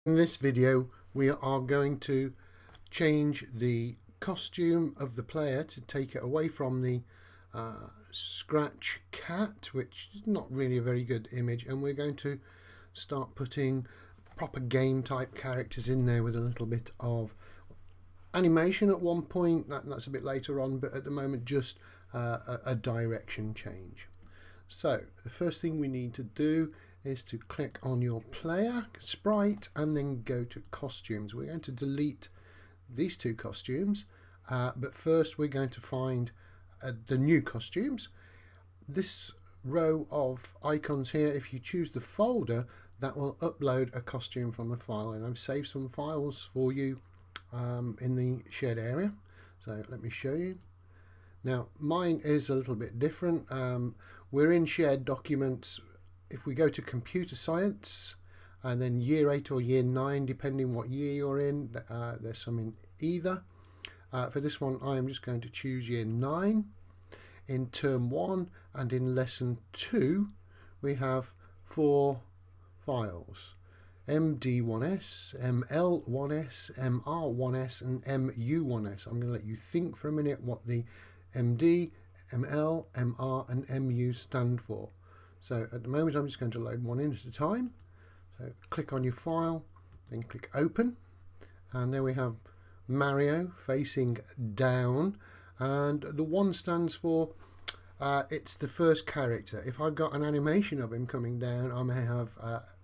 In this video we are going to change the costume of the player to take it away from the Scratch cat, which is not really a very good image, and we're going to start putting proper game type characters in there with a little bit of animation at one point. That's a bit later on, but at the moment just a direction change. So the first thing we need to do is to click on your player sprite and then go to costumes. We're going to delete these two costumes, but first we're going to find the new costumes. This row of icons here, if you choose the folder, that will upload a costume from a file, and I've saved some files for you in the shared area. So let me show you. Now mine is a little bit different. We're in shared documents. If we go to computer science and then year 8 or year 9, depending what year you're in, there's some in either. For this one I am just going to choose year 9. In term 1 and in lesson 2 we have 4 files: MD1S, ML1S, MR1S and MU1S. I'm going to let you think for a minute what the MD, ML, MR and MU stand for. So at the moment I'm just going to load one in at a time. So click on your file, then click open, and there we have Mario facing down, and the 1 stands for it's the first character. If I've got an animation of him coming down, I may have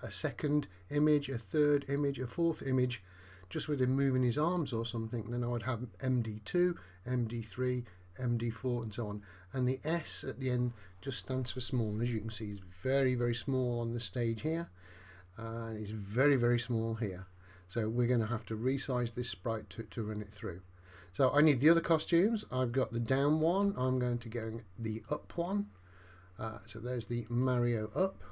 a second image, a third image, a fourth image just with him moving his arms or something. Then I would have MD2, MD3, MD4 and so on, and the S at the end just stands for small. As you can see, he's very, very small on the stage here, and he's very, very small here. So we're going to have to resize this sprite to run it through. So I need the other costumes. I've got the down one, I'm going to go the up one. So there's the Mario up.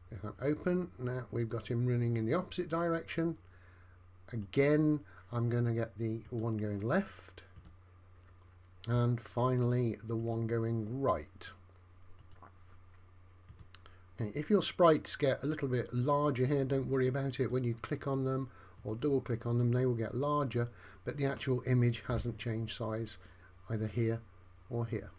If I open, now we've got him running in the opposite direction. Again, I'm going to get the one going left, and finally the one going right. Okay, if your sprites get a little bit larger here, don't worry about it. When you click on them or double click on them, they will get larger, but the actual image hasn't changed size either here or here.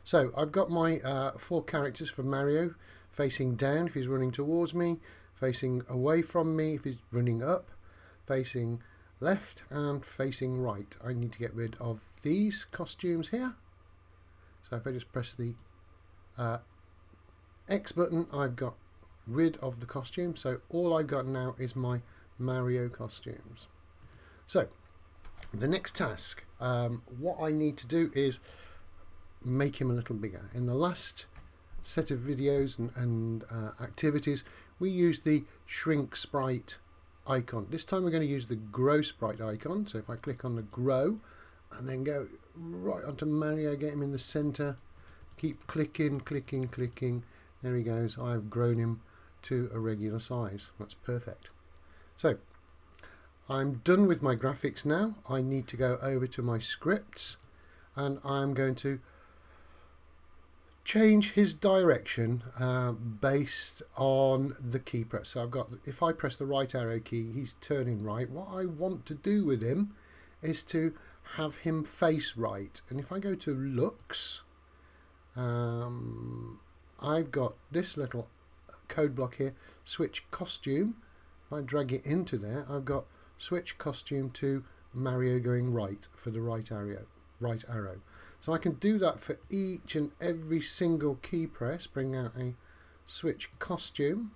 So I've got my 4 characters for Mario: facing down if he's running towards me, facing away from me if he's running up, facing left and facing right. I need to get rid of these costumes here. So if I just press the X button, I've got rid of the costume. So all I've got now is my Mario costumes. So the next task, what I need to do is make him a little bigger. In the last set of videos and activities, we used the shrink sprite icon. This time we're going to use the grow sprite icon. So if I click on the grow and then go right onto Mario, get him in the center, keep clicking, clicking, clicking, there he goes. I've grown him to a regular size. That's perfect. So I'm done with my graphics now. I need to go over to my scripts, and I'm going to change his direction based on the key press. So I've got, if I press the right arrow key, he's turning right. What I want to do with him is to have him face right, and if I go to looks, I've got this little code block here, switch costume. If I drag it into there, I've got switch costume to Mario going right for the right arrow. So I can do that for each and every single key press. Bring out a switch costume.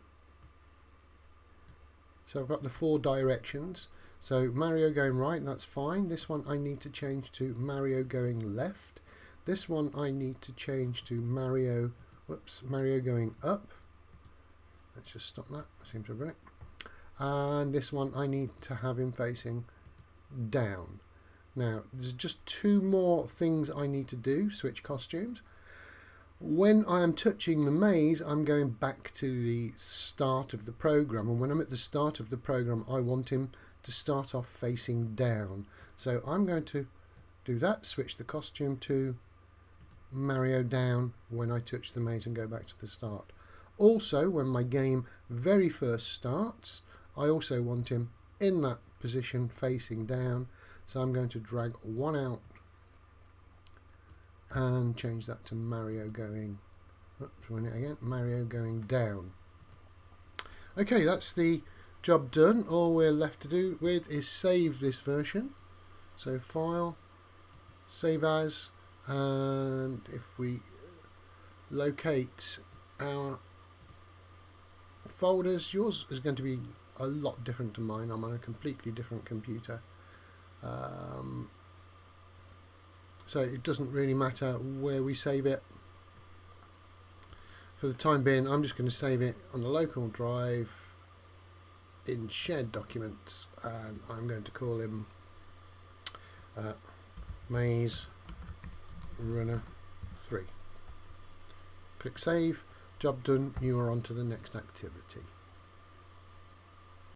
So I've got the 4 directions. So Mario going right, that's fine. This one I need to change to Mario going left. This one I need to change to Mario going up. Let's just stop that. I seem to have run it. And this one I need to have him facing down. Now there's just 2 more things I need to do. Switch costumes. When I am touching the maze, I'm going back to the start of the program, and when I'm at the start of the program I want him to start off facing down. So I'm going to do that, switch the costume to Mario down when I touch the maze and go back to the start. Also, when my game very first starts, I also want him in that position facing down, so I'm going to drag one out and change that to Mario going, run it again, Mario going down. Okay, that's the job done. All we're left to do with is save this version. So file, save as, and if we locate our folders, yours is going to be a lot different to mine. I'm on a completely different computer. So it doesn't really matter where we save it. For the time being, I'm just going to save it on the local drive in shared documents, and I'm going to call him Maze Runner 3. Click save, job done, you are on to the next activity.